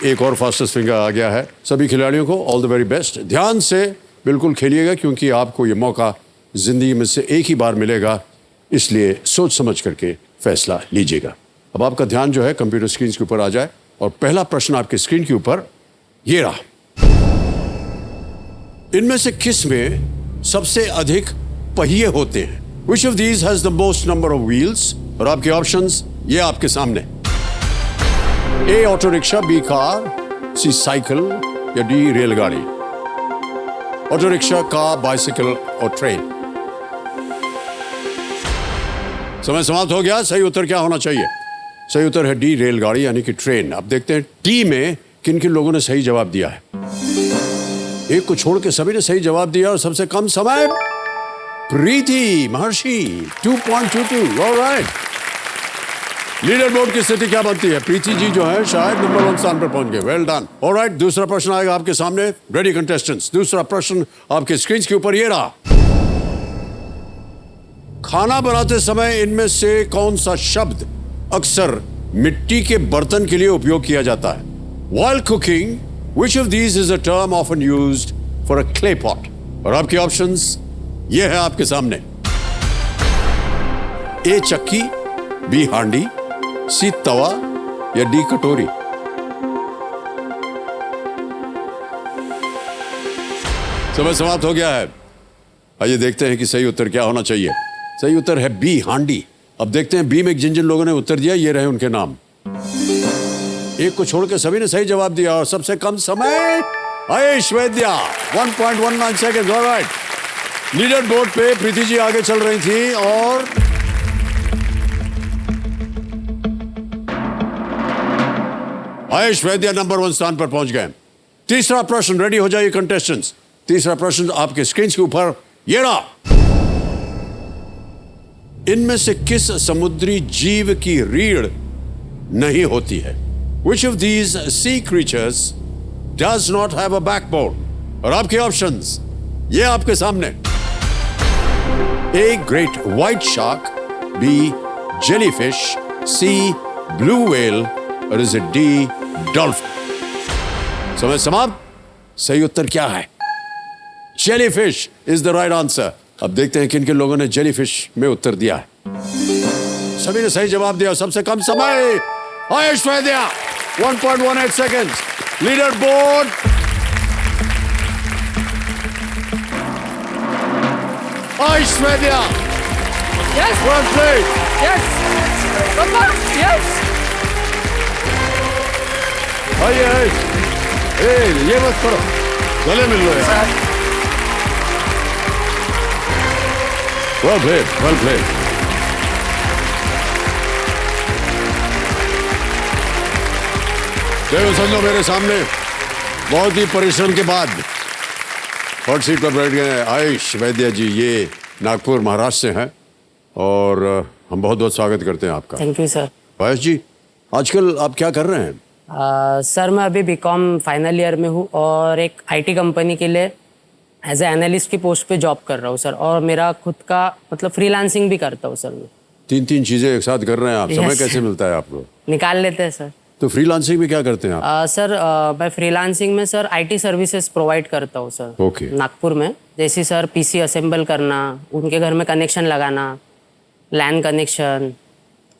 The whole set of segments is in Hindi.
एक और फास्टेस्ट फिंगर आ गया है। सभी खिलाड़ियों को ऑल द वेरी बेस्ट। ध्यान से बिल्कुल खेलिएगा क्योंकि आपको ये मौका जिंदगी में से एक ही बार मिलेगा, इसलिए सोच समझ करके फैसला लीजिएगा। अब आपका ध्यान जो है कंप्यूटर स्क्रीन के ऊपर आ जाए और पहला प्रश्न आपके स्क्रीन के ऊपर ये रहा। इनमें से किस में सबसे अधिक पहिए होते हैं? Which of these has the most number of wheels? और आपके ऑप्शंस ये आपके सामने। ए ऑटो रिक्शा, बी कार, सी साइकिल या डी रेलगाड़ी। ऑटो रिक्शा, कार, बाइसिकल और ट्रेन। समय समाप्त हो गया। सही उत्तर क्या होना चाहिए? सही उत्तर है डी रेलगाड़ी यानी कि ट्रेन। अब देखते हैं टी में किन किन लोगों ने सही जवाब दिया है। एक को छोड़ के सभी ने सही जवाब दिया और सबसे कम समय प्रीति महर्षि 2.22। ऑलराइट, लीडर बोर्ड की स्थिति क्या बनती है? प्रीति जी जो है शायद नंबर 1 स्थान पर पहुंच गए। Well done. ऑलराइट, दूसरा प्रश्न आएगा आपके सामने। रेडी कंटेस्टेंट्स, दूसरा प्रश्न आपके स्क्रीन के ऊपर ये रहा। खाना बनाते समय इनमें से कौन सा शब्द अक्सर मिट्टी के बर्तन के लिए उपयोग किया जाता है? While cooking, which of these is a term often used for a clay pot? और आपके ऑप्शंस ये है आपके सामने। ए चक्की, बी हांडी, सी तवा या डी कटोरी। समय समाप्त हो गया है। आइए देखते हैं कि सही उत्तर क्या होना चाहिए। सही उत्तर है बी हांडी। अब देखते हैं बी में जिन जिन लोगों ने उत्तर दिया ये रहे उनके नाम। एक को छोड़ के सभी ने सही जवाब दिया और सबसे कम समय आयुष वैद्या 1.19 सेकेंड। ऑलराइट, लीडर बोर्ड पे प्रीति जी आगे चल रही थी और आयुष वैद्या नंबर 1 स्थान पर पहुंच गए। तीसरा प्रश्न, रेडी हो जाइए कंटेस्टेंट्स। तीसरा प्रश्न आपके स्क्रीन के ऊपर ये रहा। इनमें से किस समुद्री जीव की रीढ़ नहीं होती है? Which of these sea creatures does not have a backbone? और आपके ऑप्शंस ये आपके सामने। A great white shark, B jellyfish, C blue whale और is it D dolphin? समय समाप्त। सही उत्तर क्या है? Jellyfish is the right answer. अब देखते हैं किन किन लोगों ने जेलीफिश में उत्तर दिया है। सभी ने सही जवाब दिया। सबसे कम समय आयुष वैद्या 1.18 seconds. लीडर बोर्ड आयुष वैद्या। Yes. Well played. Yes. Come on. Yes. आइए आयुष। ये मत करो, गले मिल लो यार। Well played. Well played. देखो समझो मेरे सामने बहुत ही परिश्रम के बाद हॉट सीट पर बैठ गए आयुष वैद्या जी। ये नागपुर महाराष्ट्र से हैं और हम बहुत बहुत स्वागत करते हैं आपका। Thank you sir. Ayush ji, आजकल आप क्या कर रहे हैं? सर मैं अभी बीकॉम फाइनल ईयर में हूँ और एक आईटी कंपनी के लिए एज ए एनालिस्ट की पोस्ट पे जॉब कर रहा हूँ सर। और मेरा खुद का मतलब फ्रीलांसिंग भी करता हूँ सर मैं। तीन चीजें एक साथ कर रहे हैं आप। Yes. समय कैसे मिलता है आपको? निकाल लेते हैं सर। तो फ्रीलांसिंग में क्या करते हैं आप? सर मैं फ्रीलांसिंग में सर आईटी सर्विसेज प्रोवाइड करता हूँ सर। Okay. नागपुर में जैसे सर पीसी असेंबल करना, उनके घर में कनेक्शन लगाना, लैन कनेक्शन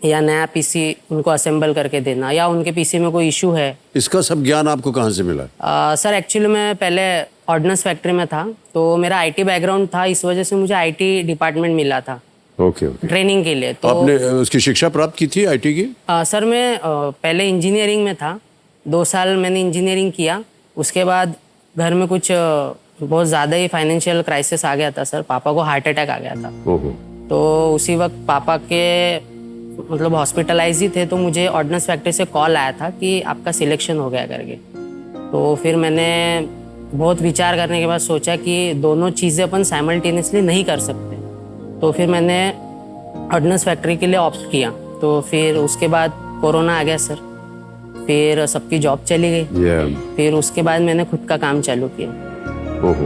या नया पीसी उनको असेंबल करके देना, या उनके पीसी में कोई इशू है। इसका सब ज्ञान आपको कहाँ से मिला? सर एक्चुअली मैं पहले ऑर्डिनेंस फैक्ट्री में था तो मेरा आईटी बैकग्राउंड था, इस वजह से मुझे आईटी डिपार्टमेंट मिला था ओके। ट्रेनिंग के लिए। तो आपने उसकी शिक्षा प्राप्त की थी आईटी की? सर मैं पहले इंजीनियरिंग में था, 2 साल मैंने इंजीनियरिंग किया। उसके बाद घर में कुछ बहुत ज़्यादा ही फाइनेंशियल क्राइसिस आ गया था सर। पापा को हार्ट अटैक आ गया था। ओहो। तो उसी वक्त पापा के मतलब हॉस्पिटलाइज ही थे तो मुझे ऑर्डिनेंस फैक्ट्री से कॉल आया था कि आपका सिलेक्शन हो गया करके। तो फिर मैंने बहुत विचार करने के बाद सोचा कि दोनों चीज़ें अपन साइमल्टेनियसली नहीं कर सकते। तो फिर मैंने ऑर्डिनेंस फैक्ट्री के लिए ऑप्ट किया। तो फिर उसके बाद कोरोना आ गया सर, फिर सबकी जॉब चली गई। फिर उसके बाद मैंने खुद का काम चालू किया। ओहो।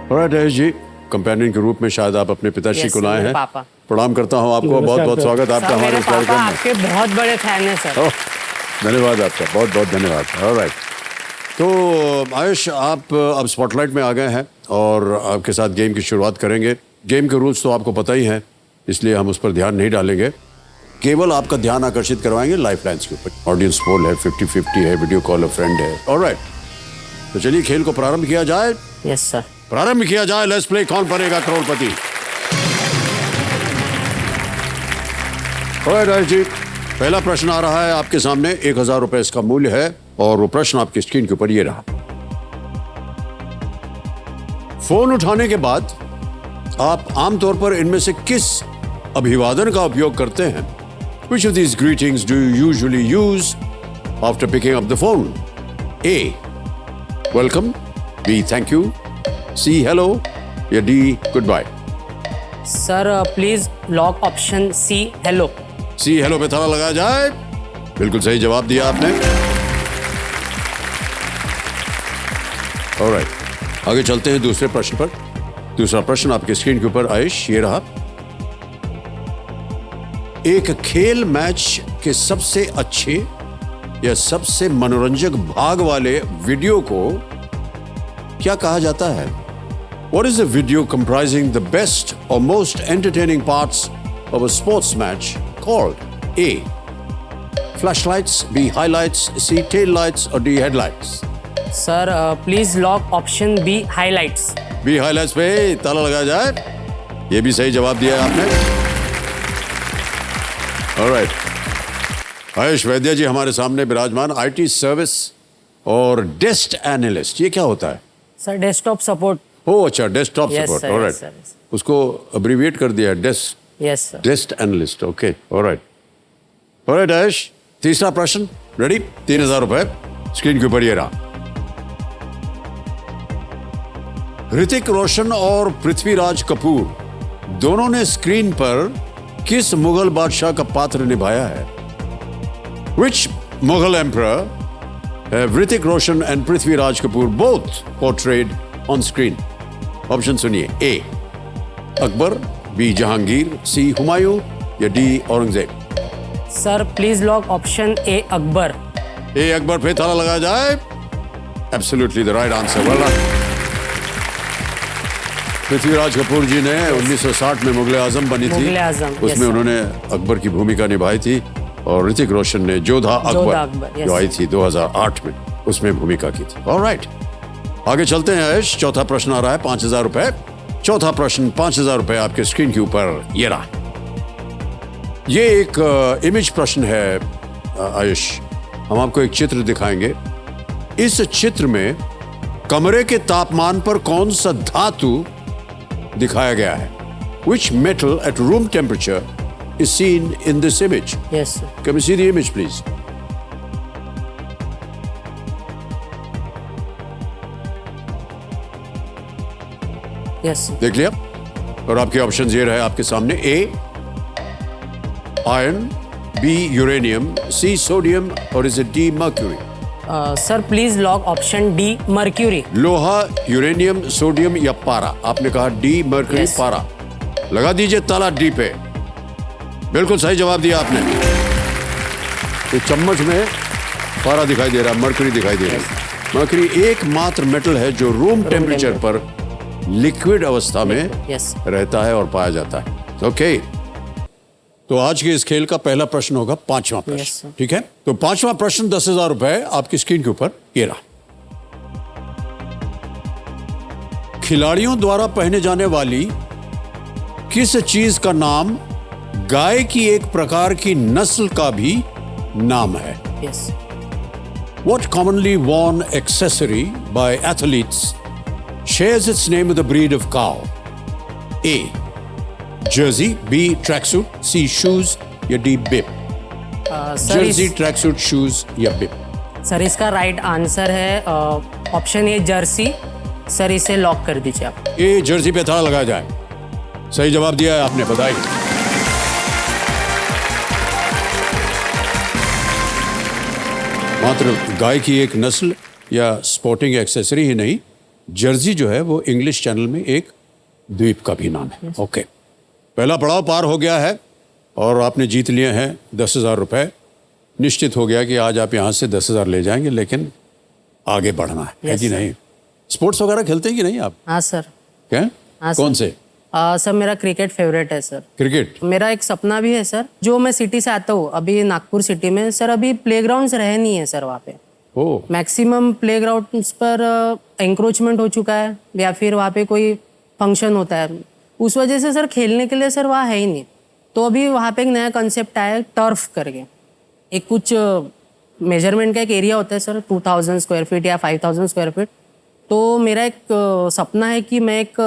ऑलराइट आयुष जी, कंपेनियन के रूप में शायद आप अपने पिताश्री को लाए हैं। पापा। प्रणाम करता हूँ आपको। बहुत बहुत स्वागत आपका हमारे इस कार्यक्रम में। आपके बहुत बड़े फैन हैं सर। धन्यवाद आपका, बहुत बहुत धन्यवाद। ऑलराइट, तो आयुष आप अब स्पॉटलाइट में आ गए हैं और आपके साथ गेम की शुरुआत करेंगे। गेम के रूल्स तो आपको पता ही हैं, इसलिए हम उस पर ध्यान नहीं डालेंगे। केवल आपका ध्यान आकर्षित करवाएंगे लाइफ लाइन्स के ऊपर। ऑडियंस पोल है, 50-50 है, वीडियो कॉल अ फ्रेंड है। ऑलराइट, तो चलिए खेल को प्रारंभ किया जाए। Yes sir. प्रारंभ किया जाए। लेट्स प्ले कौन बनेगा करोड़पति। ऑलराइट आयुष जी, पहला प्रश्न आ रहा है आपके सामने। 1000 रुपए इसका मूल्य है और वो प्रश्न आपकी स्क्रीन के ऊपर ये रहा। फोन उठाने के बाद आप आमतौर पर इनमें से किस अभिवादन का उपयोग करते हैं? Which of these greetings do you usually use after picking up the phone? A. Welcome. B. Thank you. C. Hello. या D. Goodbye. Sir please lock option C hello. C. Hello पे ताला लगाया जाए। बिल्कुल सही जवाब दिया आपने। Alright, आगे चलते हैं दूसरे प्रश्न पर। दूसरा प्रश्न आपके स्क्रीन के ऊपर आयुष ये रहा। एक खेल मैच के सबसे अच्छे या सबसे मनोरंजक भाग वाले वीडियो को क्या कहा जाता है? What is a video comprising the best or most entertaining parts of a sports match called? A. Flashlights, B. Highlights, C. Taillights or D. Headlights? Sir please lock option B highlights. B. Highlights पे ताला लगाया जाए। ये भी सही जवाब दिया है आपने। ऑलराइट, आयुष वैद्य जी हमारे सामने विराजमान। आईटी सर्विस और डेस्क एनालिस्ट, ये क्या होता है? Sir desktop support. ओह अच्छा, desktop Yes, support. sir, alright, yes, sir, yes. उसको अब्रीविएट कर दिया है desk. Yes sir. Desk analyst, okay. Alright, alright Ayush, तीसरा प्रश्न रेडी। 3000 रुपए स्क्रीन के ऊपर ये रहा। ऋतिक रोशन और पृथ्वीराज कपूर दोनों ने स्क्रीन पर किस मुगल बादशाह का पात्र निभाया है? Which Mughal emperor have Hrithik Roshan and Prithviraj Kapoor both portrayed on screen? Option सुनिए। A. Akbar, B. Jahangir, C. Humayun या D. Aurangzeb? Sir please lock option A Akbar. A. Akbar पे ताला लगाया जाए। Absolutely the right answer. Well done. Prithviraj Kapoor जी ने 1960 में मुगल आजम बनी थी। मुगल आजम, yes, उसमें sir. उन्होंने अकबर की भूमिका निभाई थी और ऋतिक रोशन ने जोधा अकबर yes, जो आई थी 2008 में, उसमें भूमिका की थी। ऑलराइट, आगे चलते हैं आयुष। चौथा प्रश्न आ रहा है 5000 रुपए। चौथा प्रश्न 5000 रुपए आपके स्क्रीन के ऊपर ये रहा। ये एक इमेज प्रश्न है आयुष। हम आपको एक चित्र दिखाएंगे। इस चित्र में कमरे के तापमान पर कौन सा धातु दिखाया गया है? Which metal at room temperature is seen in this image? Yes sir. Can we see the image, please? Yes sir. देख लिया? और आपके ऑप्शंस ये रहे आपके सामने। A. Iron, B. Uranium, C. Sodium और is D. Mercury? Sir please lock option d mercury. लोहा, यूरेनियम, सोडियम या पारा? आपने कहा D. Mercury, Yes. पारा। लगा दीजिए ताला D पे। बिल्कुल सही जवाब दिया आपने। तो चम्मच में पारा दिखाई दे रहा है, मर्क्यूरी दिखाई दे रहा है। मर्क्यूरी एकमात्र मेटल है जो रूम टेम्परेचर पर लिक्विड अवस्था में यस। रहता है और पाया जाता है। ओके, तो आज के इस खेल का पहला प्रश्न होगा पांचवा Yes, प्रश्न। sir. ठीक है, तो पांचवा प्रश्न 10,000 रुपए आपकी स्क्रीन के ऊपर ये रहा। खिलाड़ियों द्वारा पहने जाने वाली किस चीज का नाम गाय की एक प्रकार की नस्ल का भी नाम है? Yes. What commonly worn accessory by athletes shares its name with the breed of cow? A. Jersey, B. Tracksuit, C. Shoes या D. Bib? Sir Jersey, tracksuit, shoes या Bib? सर इसका राइट आंसर है ऑप्शन ए जर्सी। सर इसे लॉक कर दीजिए आप। A. जर्सी पे ताला लगाया जाए। सही जवाब दिया है आपने, बधाई। मात्र गाय की एक नस्ल या स्पोर्टिंग एक्सेसरी ही नहीं, जर्सी जो है वो इंग्लिश चैनल में एक द्वीप का भी नाम है। ओके, पहला पड़ाव पार हो गया है और आपने जीत लिए हैं 10,000 रुपए। निश्चित हो गया कि आज आप यहाँ से 10,000 ले जाएंगे, लेकिन आगे बढ़ना है Yes, कि sir. नहीं? स्पोर्ट्स वगैरह खेलते हैं कि नहीं आप? हाँ सर। क्या? हाँ, कौन सर। से? सर मेरा क्रिकेट फेवरेट है सर। क्रिकेट? मेरा एक सपना भी है सर, जो मैं सिटी से आता हूँ अभी नागपुर सिटी में सर, अभी प्लेग्राउंड्स रहे नहीं है सर वहाँ पे। ओ, मैक्सिमम प्लेग्राउंड्स पर एंक्रोचमेंट हो चुका है, या फिर वहाँ पे कोई फंक्शन होता है, उस वजह से सर खेलने के लिए सर वहाँ है ही नहीं। तो अभी वहाँ पे एक नया कंसेप्ट आया है टर्फ करके, एक कुछ मेजरमेंट का एक एरिया होता है सर 2000 स्क्वायर फीट या 5000 स्क्वायर फीट। तो मेरा एक सपना है कि मैं एक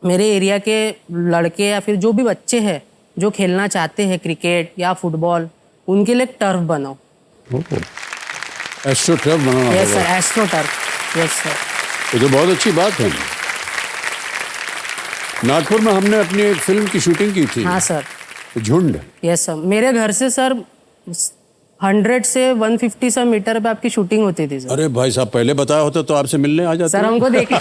मेरे एरिया के लड़के या फिर जो भी बच्चे हैं जो खेलना चाहते हैं क्रिकेट या फुटबॉल, उनके लिए एक टर्फ बनाऊँ। एस्ट्रो टर्फ बनाना यस होगा। Sir, astro turf. Yes sir. ये तो बहुत अच्छी बात है। नागपुर में हमने अपनी एक फिल्म की शूटिंग की थी, हाँ सर। झुंड। यस सर, मेरे घर से सर 100 से 150 सौ मीटर पे आपकी शूटिंग होती थी सर। अरे भाई साहब, पहले बताया होता तो आपसे मिलने आ जाते। सर हमको देख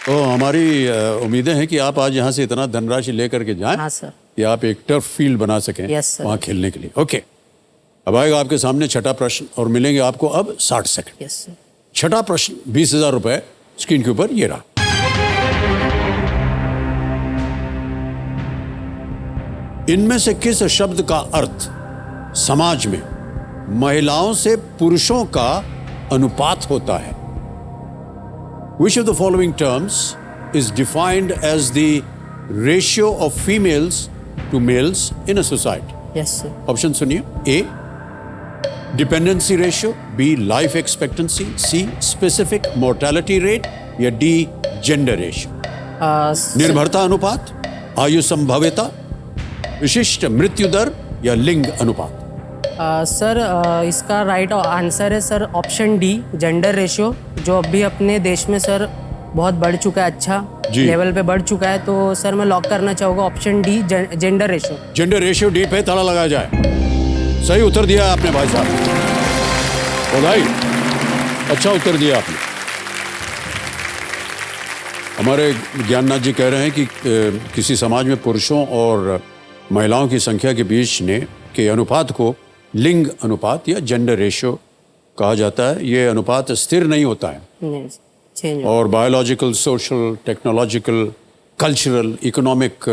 तो हमारी उम्मीदें हैं कि आप आज यहाँ से इतना धनराशि लेकर के जाएं हाँ सर। कि आप एक टर्फ फील्ड बना सकें Yes, sir. वहाँ खेलने के लिए। ओके, अब आएगा आपके सामने छठा प्रश्न और मिलेंगे आपको अब 60 सेकंड। Yes sir. छठा प्रश्न 20,000 रुपए स्क्रीन के ऊपर ये रहा। इनमें से किस शब्द का अर्थ समाज में महिलाओं से पुरुषों का अनुपात होता है? Which of the following terms is defined as the ratio of females to males in a society? Yes sir. Option सुनिए। A dependency ratio, b life expectancy, c specific mortality rate या डी जेंडर रेशियो। निर्भरता अनुपात, आयु संभाव्यता, विशिष्ट मृत्यु दर या लिंग अनुपात। सर इसका राइट आंसर है sir option D, gender ratio, जो अभी अपने देश में सर बहुत बढ़ चुका है, अच्छा जी। लेवल पे बढ़ चुका है। तो सर मैं लॉक करना चाहूँगा option D, gender ratio. Gender ratio D पे ताला लगाया जाए। सही उत्तर दिया है आपने भाई साहब, बधाई, अच्छा उत्तर दिया आपने। हमारे ज्ञाननाथ जी कह रहे हैं कि किसी समाज में पुरुषों और महिलाओं की संख्या के बीच के अनुपात को लिंग अनुपात या जेंडर रेशियो कहा जाता है। ये अनुपात स्थिर नहीं होता है नहीं, चेंज और biological, social, technological, cultural, economic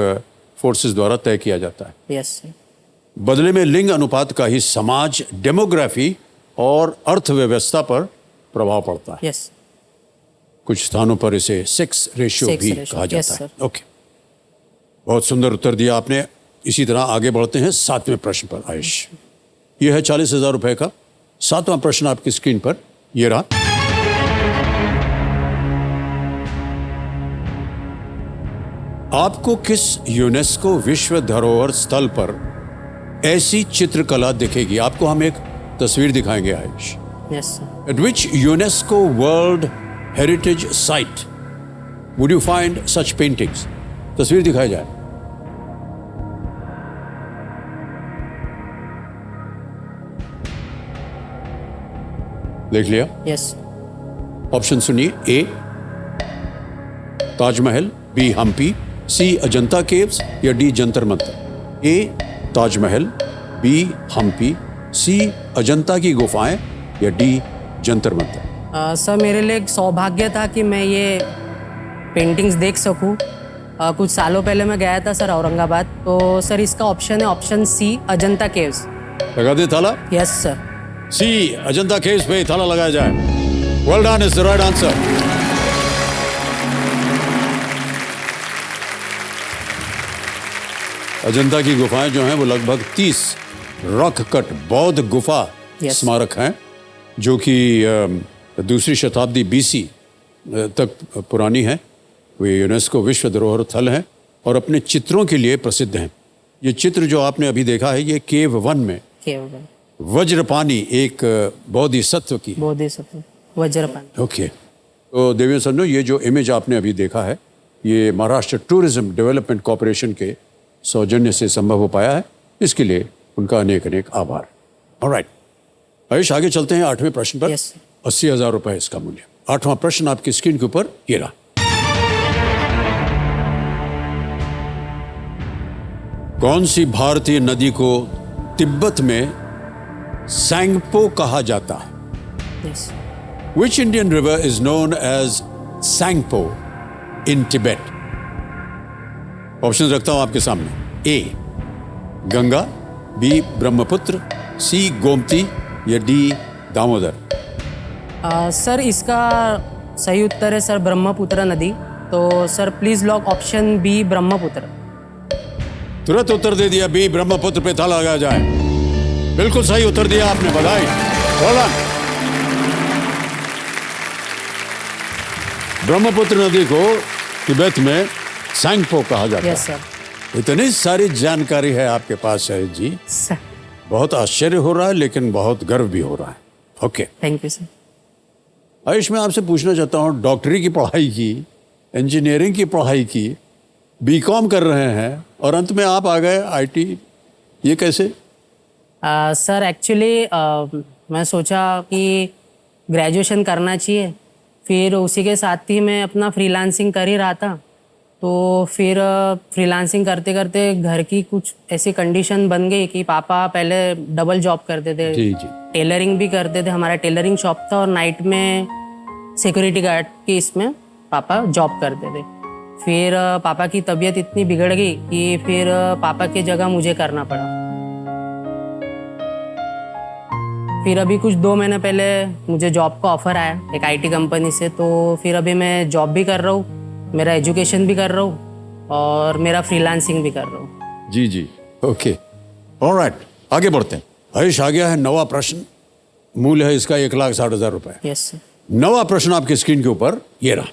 forces द्वारा तय किया जाता है। Yes sir. बदले में लिंग अनुपात का ही समाज, डेमोग्राफी और अर्थव्यवस्था पर प्रभाव पड़ता है। यस। कुछ स्थानों पर इसे सेक्स रेशियो Sex भी ratio, कहा yes, जाता है। sir. ओके, बहुत सुंदर उत्तर दिया आपने। इसी तरह आगे बढ़ते हैं 7वें प्रश्न पर। आयुष, यह है 40,000 रुपए का 7वां प्रश्न आपकी स्क्रीन पर ये रहा। आपको किस यूनेस्को विश्व धरोहर स्थल पर ऐसी चित्रकला दिखेगी? आपको हम एक तस्वीर दिखाएंगे Ayush. Yes sir. At which UNESCO World Heritage Site would you find such paintings? तस्वीर दिखाई जाए। देख लिया? यस। ऑप्शन सुनिए। ए ताजमहल, बी हम्पी, सी अजंता केव्स या डी जंतर मंतर। ए ताजमहल, बी हम्पी, सी अजंता की गुफाएं या डी जंतर मंतर। सर मेरे लिए एक सौभाग्य था कि मैं ये पेंटिंग्स देख सकूं। कुछ सालों पहले मैं गया था सर औरंगाबाद। तो सर इसका ऑप्शन है ऑप्शन सी, अजंता केव्स। लगा दे ताला। Yes sir. C Ajanta caves पे ताला लगाया जाए। Well done, is the right answer. Ajanta की गुफाएं जो हैं वो लगभग 30 रॉक कट बौद्ध गुफा Yes. स्मारक हैं, जो कि दूसरी शताब्दी BC तक पुरानी है। वे यूनेस्को विश्व धरोहर स्थल हैं और अपने चित्रों के लिए प्रसिद्ध हैं। ये चित्र जो आपने अभी देखा है ये केव 1 में वज्रपानी, एक बोधिसत्व की। बोधिसत्व वज्रपानी। ओके, तो देवेंद्र सन्नो, ये जो इमेज आपने अभी देखा है ये महाराष्ट्र टूरिज्म डेवलपमेंट कॉरपोरेशन के सौजन्य से संभव हो पाया है। इसके लिए उनका अनेक अनेक आभार। ऑलराइट आयुष, आगे चलते हैं 8वें प्रश्न पर। Yes. 80,000 रुपए इसका मूल्य। 8वां प्रश्न आपकी स्क्रीन के ऊपर ये रहा। कौन सी भारतीय नदी को तिब्बत में सैंगपो कहा जाता है? Yes. Which Indian river is known as Sangpo in Tibet? Option रखता हूं आपके सामने। ए गंगा, बी ब्रह्मपुत्र, सी गोमती या डी दामोदर। सर इसका सही उत्तर है सर ब्रह्मपुत्र नदी। तो sir please lock option B Brahmaputra. तुरंत उत्तर दे दिया बी ब्रह्मपुत्र पे ताला लगाया जाए। बिल्कुल सही उत्तर दिया आपने, बधाई। Well done। ब्रह्मपुत्र नदी को तिब्बत में सैंगपो कहा जाता है। Yes sir. इतनी सारी जानकारी है आपके पास है जी, सर बहुत आश्चर्य हो रहा है लेकिन बहुत गर्व भी हो रहा है। Okay thank you sir. Ayush, मैं आपसे पूछना चाहता हूँ, डॉक्टरी की पढ़ाई की, इंजीनियरिंग की पढ़ाई की, बीकॉम कर रहे हैं और अंत में आप आ गए आईटी, ये कैसे? सर एक्चुअली मैं सोचा कि ग्रेजुएशन करना चाहिए, फिर उसी के साथ ही मैं अपना फ्रीलांसिंग कर ही रहा था। तो फिर फ्रीलांसिंग करते करते घर की कुछ ऐसी कंडीशन बन गई कि पापा पहले डबल जॉब करते थे। जी जी। टेलरिंग भी करते थे, हमारा टेलरिंग शॉप था और नाइट में सिक्योरिटी गार्ड की इसमें पापा जॉब करते थे। फिर पापा की तबीयत इतनी बिगड़ गई कि फिर पापा की जगह मुझे करना पड़ा। फिर अभी कुछ 2 महीने पहले मुझे जॉब का ऑफर आया एक आईटी कंपनी से। तो फिर अभी मैं जॉब भी कर रहा हूँ, मेरा एजुकेशन भी कर रहा हूँ और मेरा फ्रीलांसिंग भी कर रहा हूँ। जी जी। ओके ऑलराइट, आगे बढ़ते हैं। आयुष, आ गया है नवा प्रश्न। मूल्य है इसका 1,60,000 रुपए। Yes sir. नवा प्रश्न आपकी स्क्रीन के ऊपर ये रहा।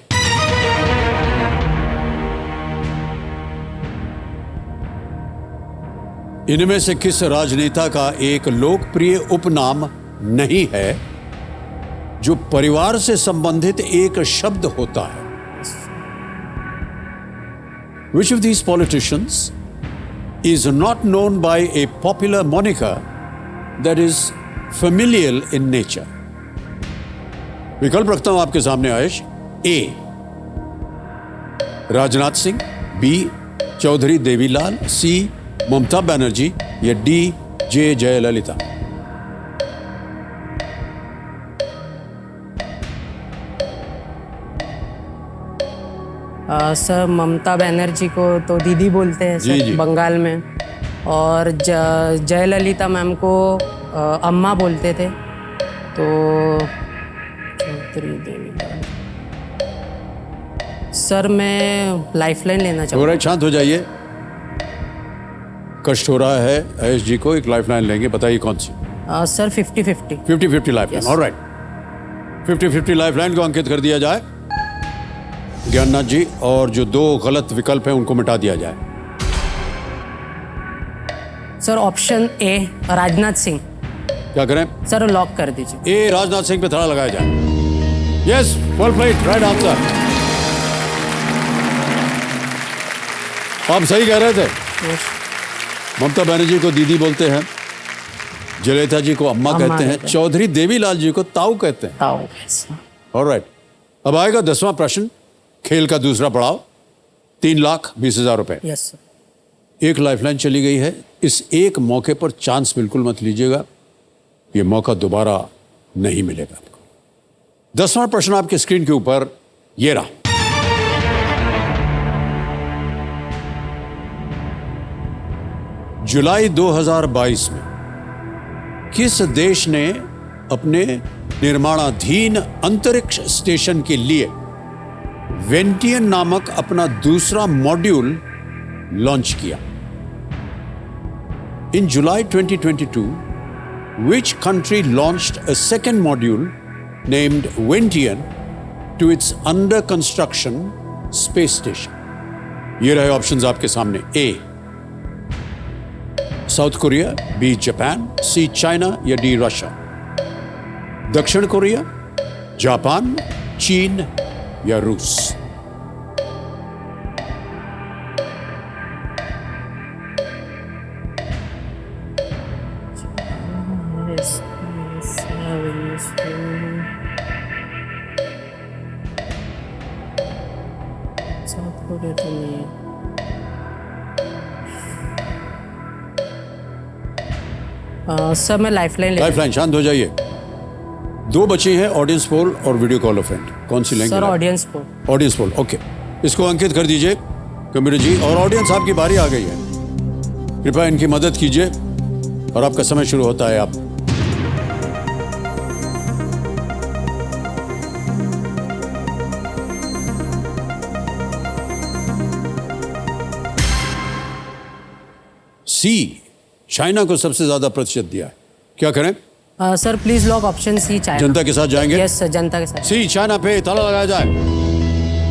इनमें से किस राजनेता का एक लोकप्रिय उपनाम नहीं है जो परिवार से संबंधित एक शब्द होता है? Which of these politicians is not known by a popular moniker that is familial in nature? विकल्प रखता हूं आपके सामने आयुष। ए राजनाथ सिंह, बी चौधरी देवीलाल, सी ममता बनर्जी या D J Jayalalithaa. Sir Mamata Banerjee को तो दीदी बोलते हैं जी, सर जी। बंगाल में, और जयललिता मैम को अम्मा बोलते थे। तो चौधरी देवीलाल। सर मैं लाइफलाइन लेना चाहूँगा। थोड़ा शांत हो जाइए, कष्ट हो रहा है आयुष जी को। एक लाइफलाइन लेंगे, बताइए कौन सी? सर 50-50। 50-50 लाइफलाइन। ऑलराइट, 50-50 लाइफलाइन को अंकित कर दिया जाए ज्ञाननाथ जी, और जो 2 गलत विकल्प हैं उनको मिटा दिया जाए। Sir option A Rajnath Singh. क्या करें? सर लॉक कर दीजिए। ए राजनाथ सिंह पे थोड़ा लगाया जाए। Yes, well played, right answer. आप सही कह रहे थे। ममता बनर्जी को दीदी बोलते हैं, जयललिता जी को अम्मा कहते हैं, चौधरी देवीलाल जी को ताऊ कहते हैं। ताऊ। ऑलराइट, अब आएगा 10वां प्रश्न, खेल का दूसरा पड़ाव, 3,20,000 रुपए। Yes sir. एक लाइफलाइन चली गई है, इस एक मौके पर चांस बिल्कुल मत लीजिएगा, ये मौका दोबारा नहीं मिलेगा आपको। 10वां प्रश्न आपके स्क्रीन के ऊपर ये रहा। जुलाई 2022 में किस देश ने अपने निर्माणाधीन अंतरिक्ष स्टेशन के लिए वेंटियन नामक अपना दूसरा मॉड्यूल लॉन्च किया? इन जुलाई 2022, which country launched a second module named Ventian to its under construction space station? ये रहे ऑप्शंस आपके सामने। ए साउथ कोरिया, बी जापान, सी चाइना या डी रशिया। दक्षिण कोरिया, जापान, चीन या रूस। सर मैं लाइफलाइन लाइफलाइन, शांत हो जाइए। दो बची हैं, ऑडियंस पोल और वीडियो कॉल ऑफ फ्रेंड। कौन सी लेंगे? Sir audience poll. Audience poll, okay. इसको अंकित कर दीजिए कंप्यूटर जी। और ऑडियंस, आपकी बारी आ गई है, कृपया इनकी मदद कीजिए और आपका समय शुरू होता है। आप सी, चाइना को सबसे ज्यादा प्रतिशत दिया है, क्या करें? Sir please lock option C, China. जनता के साथ जाएंगे? यस सर, जनता के साथ। सी, चाइना पे ताला लगाया जाए।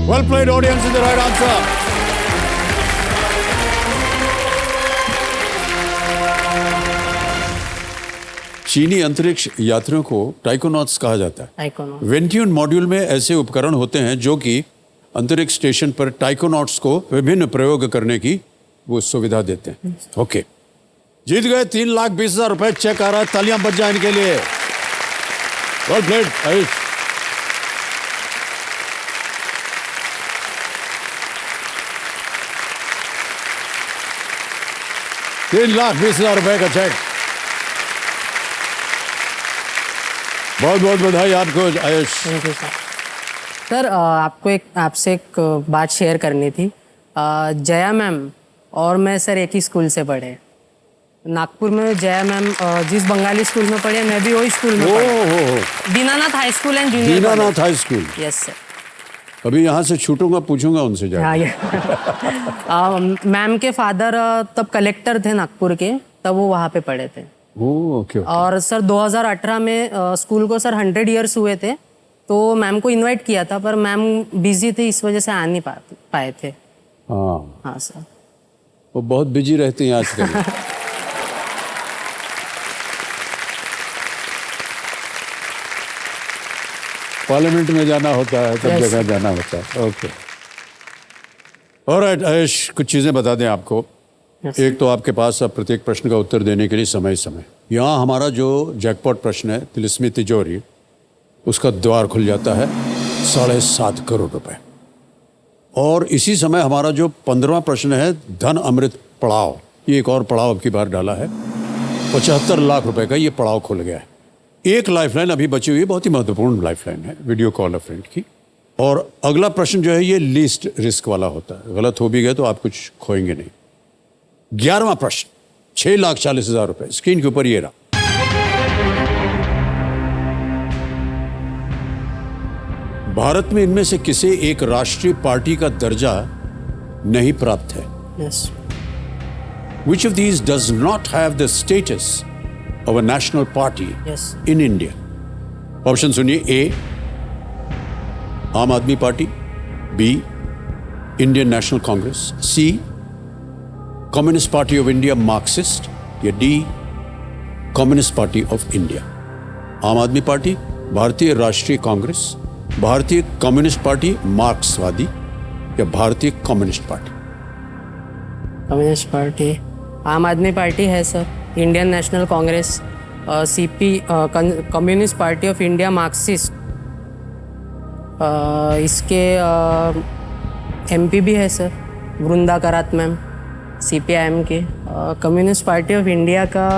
Well played audience, is the right answer. चीनी अंतरिक्ष यात्रियों को टाइकोनॉट्स कहा जाता है। टाइकोनॉट। वेंट्यून मॉड्यूल में ऐसे उपकरण होते हैं जो कि अंतरिक्ष स्टेशन पर टाइकोनॉट्स को विभिन्न प्रयोग करने की वो सुविधा देते हैं। ओके, जीत गए 3,20,000 रुपए। चेक आ रहा है, तालियां बज जाए इनके लिए। Well played Ayush. $3,20,000 रुपए का चेक। बहुत बहुत बधाई आपको Ayush. Thank you sir. Sir आपसे एक बात शेयर करनी थी। जया मैम और मैं सर एक ही स्कूल से पढ़े, नागपुर में। जया मैम जिस बंगाली स्कूल में पढ़े, मैं भी वही स्कूल में पढ़ा। Dinanath high school and junior. Dinanath high school. Yes sir. अभी यहाँ से छूटूंगा, पूछूंगा उनसे जाके। मैम के फादर तब कलेक्टर थे नागपुर के, तब वो वहाँ पे पढ़े थे। ओके। और सर 2018 में स्कूल को सर 100 ईयर्स हुए थे, तो मैम को इनवाइट किया था, पर मैम बिजी थे, इस वजह से आ नहीं पाए थे। हाँ सर, वो बहुत बिजी रहती हैं आजकल। पार्लियामेंट में जाना होता है, सब जगह जाना होता है। ओके, ऑलराइट आयुष, कुछ चीज़ें बता दें आपको। एक तो आपके पास अब प्रत्येक प्रश्न का उत्तर देने के लिए समय यहाँ हमारा जो जैकपॉट प्रश्न है, तिलिस्मी तिजोरी, उसका द्वार खुल जाता है 7.5 करोड़ रुपए। और इसी समय हमारा जो 15वां प्रश्न है, धन अमृत पड़ाव, ये एक और पड़ाव अब की बार डाला है। 75 लाख रुपए का ये पड़ाव खुल गया है। एक लाइफलाइन अभी बची हुई है, बहुत ही महत्वपूर्ण लाइफलाइन है, वीडियो कॉल अ फ्रेंड की। और अगला प्रश्न जो है ये लीस्ट रिस्क वाला होता है, गलत हो भी गए तो आप कुछ खोएंगे नहीं। 11वां प्रश्न, 6,40,000 रुपए, स्क्रीन के ऊपर ये रहा। भारत में इनमें से किसी एक राष्ट्रीय पार्टी का दर्जा नहीं प्राप्त है। Yes. Which of these does not have the status of a national party Yes. in India? Option सुनिए। A, Aam Aadmi party, b, Indian National Congress, c, Communist Party of India Marxist, या d, Communist Party of India. Aam Aadmi party, भारतीय राष्ट्रीय कांग्रेस, भारतीय कम्युनिस्ट पार्टी मार्क्सवादी, या भारतीय कम्युनिस्ट पार्टी। कम्युनिस्ट पार्टी, आम आदमी पार्टी है sir, Indian National Congress, CP communist Party of India Marxist, इसके एमपी भी है सर, वृंदा करात मैम, सीपीआईएम के। कम्युनिस्ट पार्टी ऑफ इंडिया का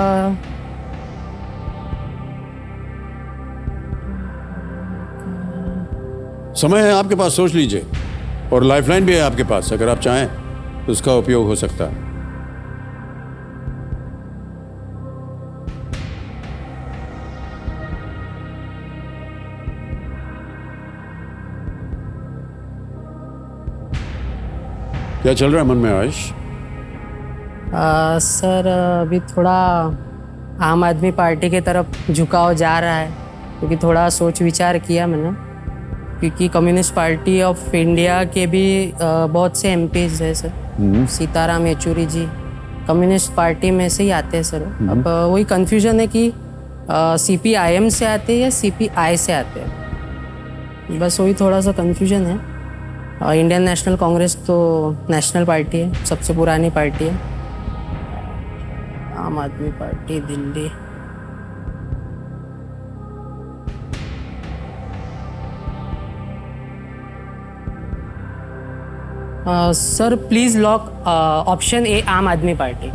समय है आपके पास, सोच लीजिए। और लाइफलाइन भी है आपके पास, अगर आप चाहें तो उसका उपयोग हो सकता है। क्या चल रहा है मन में आयुष? सर अभी थोड़ा आम आदमी पार्टी की तरफ झुकाव जा रहा है, क्योंकि थोड़ा सोच विचार किया मैंने, क्योंकि कम्युनिस्ट पार्टी ऑफ इंडिया के भी बहुत से एमपीज है सर। सीताराम येचुरी जी कम्युनिस्ट पार्टी में से ही आते हैं सर। अब वही कंफ्यूजन है कि सीपीआईएम से आते हैं या सीपीआई से आते हैं, बस वही थोड़ा सा कंफ्यूजन है। इंडियन नेशनल कांग्रेस तो नेशनल पार्टी है, सबसे पुरानी पार्टी है। आम Aadmi party Delhi, sir please lock option A, Aam Aadmi party.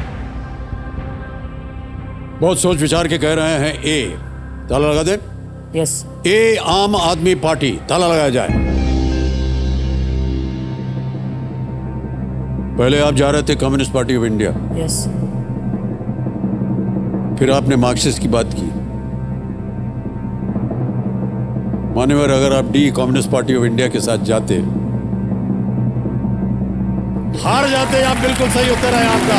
बहुत सोच विचार के कह रहे हैं ए, ताला लगा दे। यस। ए आम आदमी पार्टी, ताला लगाया जाए। पहले आप जा रहे थे communist Party of India, yes. फिर आपने मार्क्सिस्ट की बात की। मान्यवर, अगर आप D Communist Party of India के साथ जाते, हार जाते आप। बिल्कुल सही उत्तर है आपका।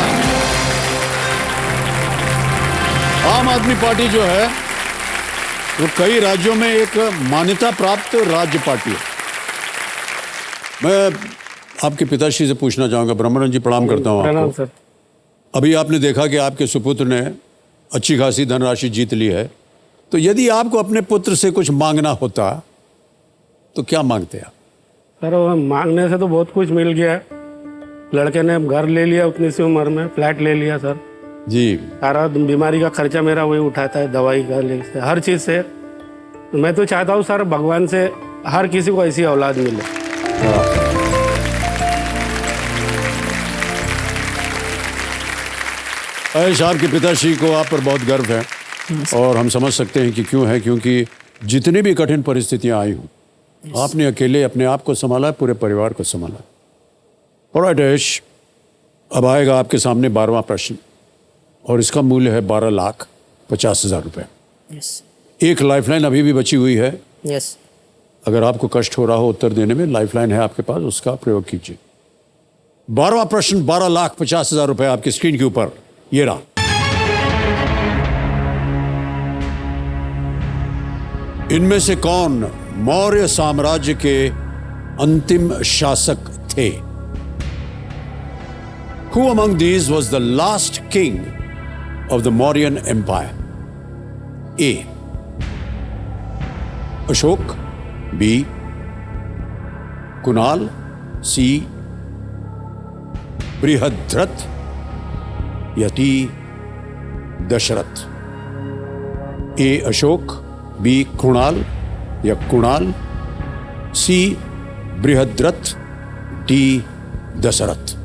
आम आदमी पार्टी जो है वो कई राज्यों में एक मान्यता प्राप्त राज्य पार्टी है। मैं आपके पिताश्री से पूछना चाहूंगा। ब्रह्मरन जी, प्रणाम करता हूं प्रणाम आपको। सर। अभी आपने देखा कि आपके सुपुत्र ने अच्छी खासी धनराशि जीत ली है, तो यदि आपको अपने पुत्र से कुछ मांगना होता तो क्या मांगते आप? सर वो मांगने से तो बहुत कुछ मिल गया है। लड़के ने घर ले लिया, उतनी सी उम्र में फ्लैट ले लिया सर। जी। सारा बीमारी का खर्चा मेरा वही उठाता है, दवाई का से हर चीज़ से। मैं तो चाहता हूँ सर, भगवान से हर किसी को ऐसी औलाद मिले। ऐश, आपके पिताश्री को आप पर बहुत गर्व है और हम समझ सकते हैं कि क्यों है, क्योंकि जितनी भी कठिन परिस्थितियां आई हों, आपने अकेले अपने आप को संभाला, पूरे परिवार को संभाला। और ऐश, अब आएगा आपके सामने 12वां प्रश्न और इसका मूल्य है 12,50,000 रुपये। यस। एक लाइफलाइन अभी भी बची हुई है। यस। अगर आपको कष्ट हो रहा हो उत्तर देने में, लाइफलाइन है आपके पास, उसका प्रयोग कीजिए। 12वां प्रश्न 12,50,000 रुपये आपकी स्क्रीन के ऊपर, ये रहा। इनमें से कौन मौर्य साम्राज्य के अंतिम शासक थे? Who among these was the last king of the Mauryan Empire? A. Ashok. B. Kunal. C. Brihadrat. या टी दशरथ? ए अशोक, बी कुणाल या कुणाल, सी बृहद्रथ, डी दशरथ।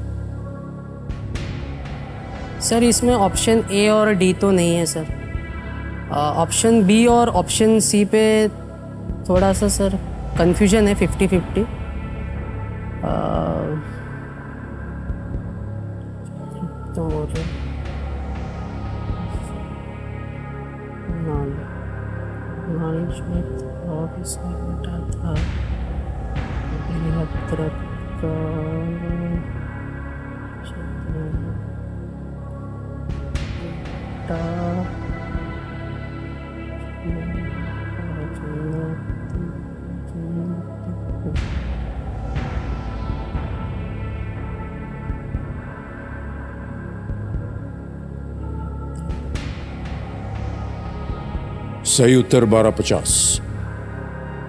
सर इसमें ऑप्शन ए और डी तो नहीं है सर। ऑप्शन बी और ऑप्शन सी पे थोड़ा सा सर कंफ्यूजन है, 50-50। तो था सही उत्तर 12,50।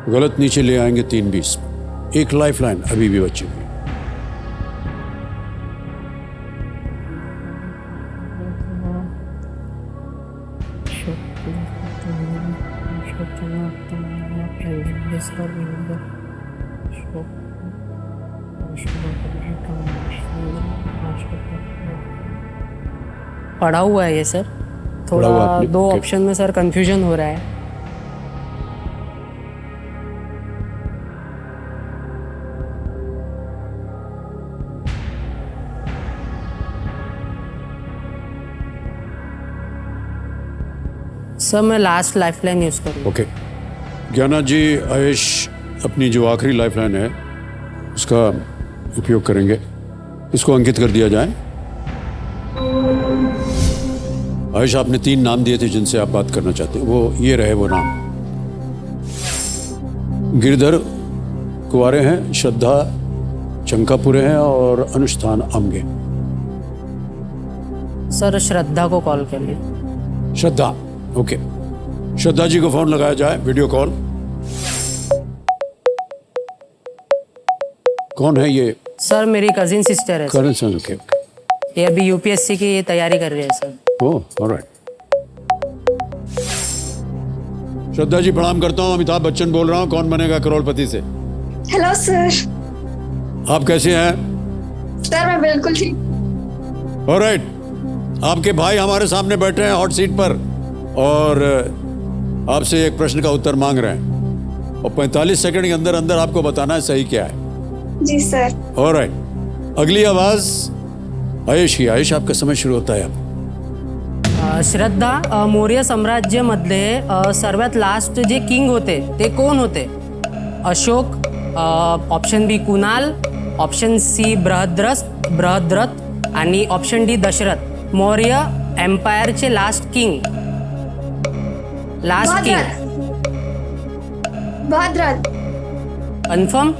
गलत नीचे ले आएंगे 3,20। एक लाइफलाइन अभी भी बची हुई। पढ़ा हुआ है ये सर, पढ़ा हुआ थोड़ा आपने? दो Okay. ऑप्शन में सर कंफ्यूजन हो रहा है। सर मैं लास्ट लाइफलाइन यूज करूँ? ओके ज्ञाना जी, आयुष अपनी जो आखिरी लाइफलाइन है उसका उपयोग करेंगे। इसको अंकित कर दिया जाए। आयुष, आपने 3 नाम दिए थे जिनसे आप बात करना चाहते हैं, वो ये रहे वो नाम। गिरधर कुंवारे हैं, श्रद्धा चंकापुरे हैं और अनुष्ठान आमगे। सर श्रद्धा को कॉल करिए। श्रद्धा, ओके। श्रद्धा जी को फोन लगाया जाए, वीडियो कॉल। कौन है ये? सर मेरी कजिन सिस्टर है सर। करण सर, ओके ओके। ये अभी यूपीएससी की तैयारी कर रही है सर। ओह, ऑलराइट। श्रद्धा जी प्रणाम करता हूँ, अमिताभ बच्चन बोल रहा हूँ, कौन बनेगा करोड़पति से। Hello sir. आप कैसे हैं? सर मैं बिल्कुल ठीक। ऑलराइट, आपके भाई हमारे सामने बैठे हैं हॉट सीट पर और आपसे एक प्रश्न का उत्तर मांग रहे हैं और 45 सेकंड के अंदर अंदर आपको बताना है सही क्या है। जी सर। ऑलराइट, अगली आवाज आयुष की। आयुष, आपका समय शुरू होता है अब। श्रद्धा, मौर्य साम्राज्यामधले सर्वात लास्ट जे किंग होते ते कोण होते? Ashok, option b Kunal, option c Brihadratha आणि ऑप्शन डी दशरथ। मौर्य एम्पायरचे last king, last king. Brihadratha. Confirm?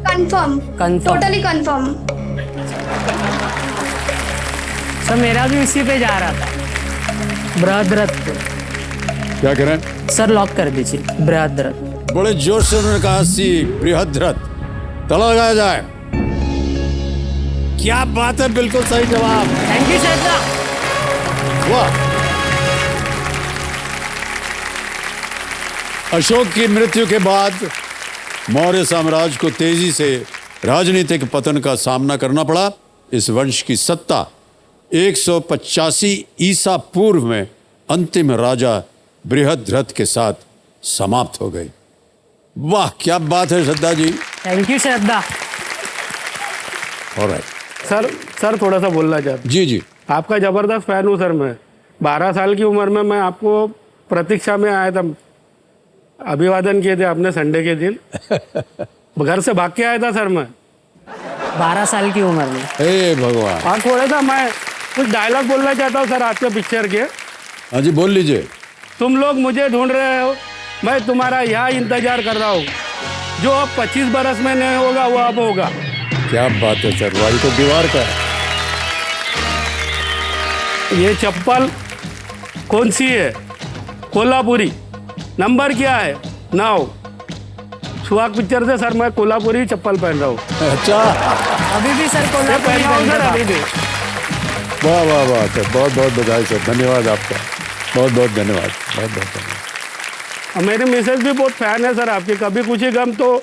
Confirm. Confirm. Totally confirm. Sir मेरा भी उसी पे जा रहा था, बृहद्रथ। क्या करें? सर लॉक कर दीजिए बृहद्रथ। बड़े जोश से उन्होंने कहा सी बृहद्रथ। ताला लगाया जाए। क्या बात है, बिल्कुल सही जवाब। थैंक यू श्रद्धा। वाह। अशोक की मृत्यु के बाद मौर्य साम्राज्य को तेजी से राजनीतिक पतन का सामना करना पड़ा। इस वंश की सत्ता 185 ईसा पूर्व में अंतिम राजा बृहद्रथ के साथ समाप्त हो गई। वाह, क्या बात है Shraddha ji. Thank you Shraddha. Alright sir थोड़ा सा बोलना चाहता जी जी। हूँ। आपका जबरदस्त फैन हूँ सर मैं। 12 साल की उम्र में मैं आपको प्रतीक्षा में आया था, अभिवादन किए थे आपने संडे के दिन। घर से भाग के आया था सर मैं 12 साल की उम्र में। हे भगवान। और थोड़ा सा मैं कुछ डायलॉग बोलना चाहता हूँ सर आपके पिक्चर के। हाँ जी, बोल लीजिए। तुम लोग मुझे ढूंढ रहे हो, मैं तुम्हारा यहाँ इंतजार कर रहा हूँ। जो अब 25 बरस में नहीं होगा वो अब होगा। क्या बात है सर, वाली तो दीवार का है। ये चप्पल कौन सी है? कोल्हापुरी। नंबर क्या है? 9। सुहाग पिक्चर से सर मैं कोल्हापुरी चप्पल पहन रहा हूँ। अच्छा, अभी भी सर को मैं पहन रहा हूँ सर अभी भी। वाह वाह वाह सर, बहुत बहुत बधाई सर, धन्यवाद आपका, बहुत बहुत धन्यवाद, बहुत बहुत धन्यवाद। और मेरी मिसेज भी बहुत फैन है सर आपकी, कभी कुछ ही गम तो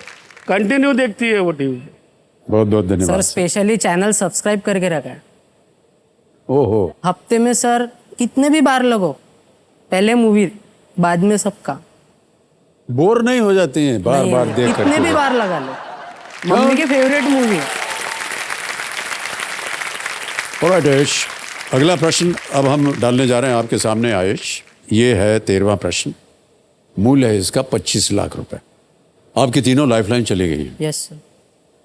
कंटिन्यू देखती है वो टीवी। बहुत बहुत सर धन्यवाद। स्पेशली चैनल सब्सक्राइब करके रखा है। ओहो, हफ्ते में सर कितने भी बार लगो, पहले मूवी बाद में सबका। बोर नहीं हो जाती हैं बार नहीं, बार देख कितने भी कर? बार लगा लो, मम्मी की फेवरेट मूवी है। ऑलराइट आयुष, अगला प्रश्न अब हम डालने जा रहे हैं आपके सामने आयुष। ये है 13वां प्रश्न। मूल्य है इसका 25 लाख रुपए। आपकी तीनों लाइफलाइन चली गई हैं। Yes sir.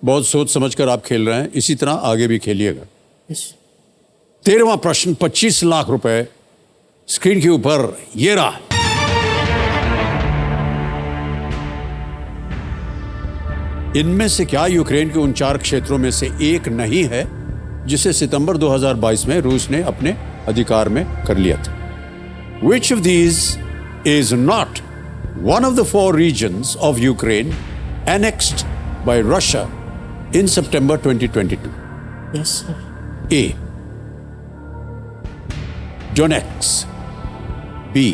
बहुत सोच समझकर आप खेल रहे हैं, इसी तरह आगे भी खेलिएगा। यस। 13वां प्रश्न 25 लाख रुपए स्क्रीन के ऊपर ये रहा। इनमें से क्या यूक्रेन के उन 4 क्षेत्रों में से एक नहीं है जिसे सितंबर 2022 में रूस ने अपने अधिकार में कर लिया था? Which of these is not one of the 4 regions of Ukraine annexed by Russia in September 2022? Yes sir. A. Donetsk. B.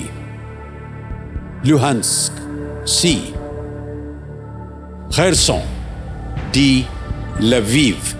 Luhansk. C. Kherson. D. Lviv.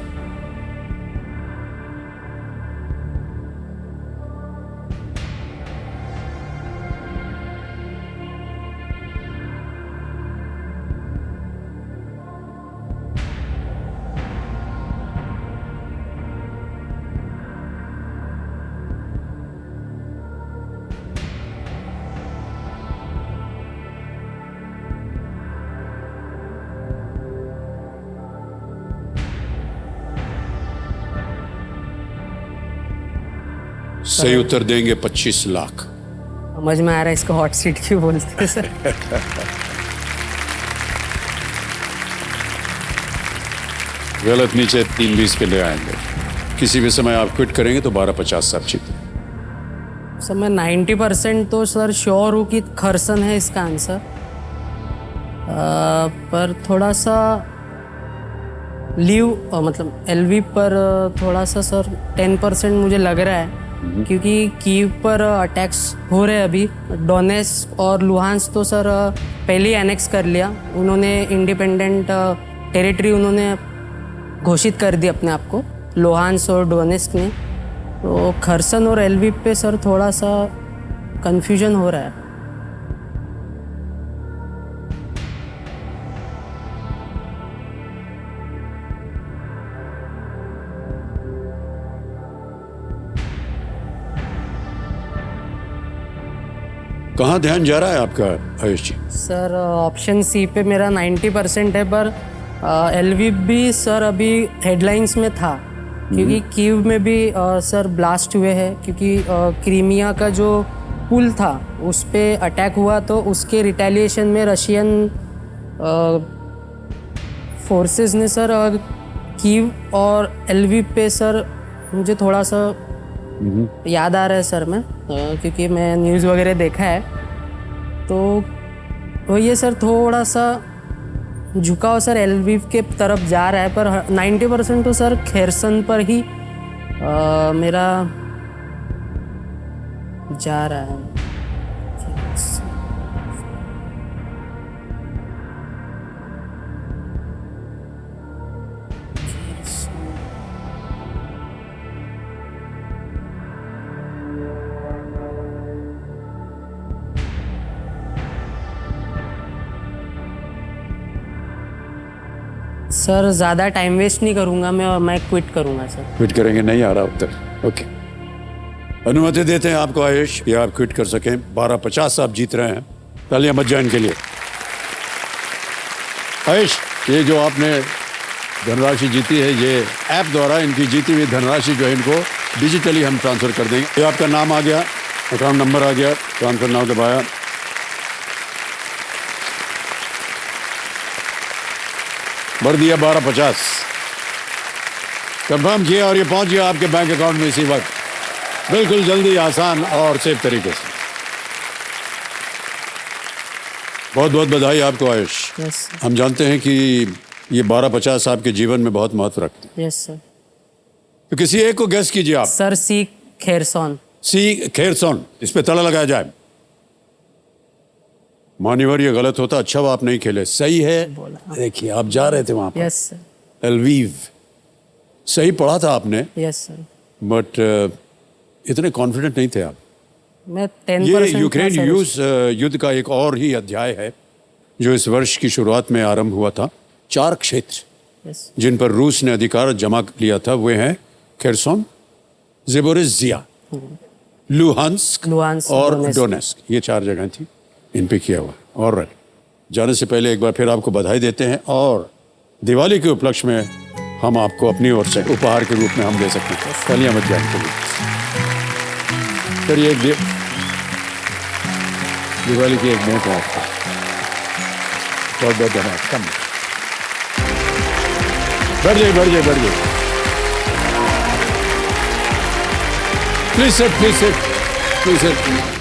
सही उत्तर देंगे 25 लाख। समझ में आ रहा है इसको हॉट सीट क्यों बोलते हैं सर। गलत, नीचे 320 पे ले आएंगे। किसी भी समय आप क्विट करेंगे तो 1250 से आप जीते। सर मैं 90% तो सर श्योर हूँ कि खरसन है इसका आंसर, पर थोड़ा सा लीव मतलब एलवी पर थोड़ा सा सर 10% मुझे लग रहा है, क्योंकि कीव पर अटैक्स हो रहे हैं अभी। डोनेस्क और लुहांस्क तो सर पहले ही एनेक्स कर लिया उन्होंने, इंडिपेंडेंट टेरिटरी उन्होंने घोषित कर दी अपने आप को, लुहांस्क और डोनेस्क ने। तो खरसन और एलवीप पे सर थोड़ा सा कंफ्यूजन हो रहा है। कहाँ ध्यान जा रहा है आपका आयुष जी? सर ऑप्शन सी पे मेरा 90% है, पर एलवीप भी सर अभी हेडलाइंस में था, क्योंकि कीव में भी सर ब्लास्ट हुए हैं, क्योंकि क्रीमिया का जो पुल था उस पे अटैक हुआ, तो उसके रिटेलिएशन में रशियन फोर्सेस ने सर कीव और एलवीप पे सर मुझे थोड़ा सा याद आ रहा है सर मैं, क्योंकि मैं न्यूज़ वगैरह देखा है, तो वही है सर, थोड़ा सा झुकाव सर एलवीप के तरफ जा रहा है, पर 90% तो सर खेरसन पर ही मेरा जा रहा है। सर ज़्यादा टाइम वेस्ट नहीं करूँगा मैं, और मैं क्विट करूँगा सर। क्विट करेंगे? नहीं आ रहा उत्तर। ओके, अनुमति देते हैं आपको आयुष कि आप क्विट कर सकें। 1250 आप जीत रहे हैं, तालियां बज जाए इनके लिए। आयुष, ये जो आपने धनराशि जीती है, ये ऐप द्वारा इनकी जीती हुई धनराशि जो है इनको डिजिटली हम ट्रांसफर कर देंगे। ये आपका नाम आ गया, अकाउंट नंबर आ गया, ट्रांसफर नाउ दबाया, भर दिया 1250, कंफर्म किया और ये पहुंच गया आपके बैंक अकाउंट में इसी वक्त, बिल्कुल जल्दी, आसान और सेफ तरीके से। बहुत बहुत बधाई आपको आयुष। Yes sir. हम जानते हैं कि ये 1250 आपके जीवन में बहुत महत्व रखते हैं, यस सर। तो किसी एक को गेस कीजिए आप। सर सी खेरसोन। सी खेरसोन, इस पे ताला लगाया जाए। मान्यवर ये गलत होता, अच्छा वो आप नहीं खेले, सही है। देखिए आप जा रहे थे वहां पर, यस सर। एलवीव, सही पढ़ा था आपने, यस सर। बट इतने कॉन्फिडेंट नहीं थे आप। मैं ये 10% यूक्रेन रूस युद्ध का एक और ही अध्याय है जो इस वर्ष की शुरुआत में आरंभ हुआ था। 4 क्षेत्र यस जिन पर रूस ने अधिकार जमा लिया था वे हैं खेरसोन, ज़ेपोरिज़िया, लुहांस्क और डोनेस्क। ये 4 जगह थी, इन पे किया हुआ। और राइट, जाने से पहले एक बार फिर आपको बधाई देते हैं, और दिवाली के उपलक्ष्य में हम आपको अपनी ओर से उपहार के रूप में हम दे सकते हैं। तालियां बज जाएं के लिए। चलिए एक दिवाली की एक भेंट है आपको। बहुत बहुत धन्यवाद। कम बैठ जाइए, बैठ जाइए, बैठ जाइए। Please sir, please sir, please sir.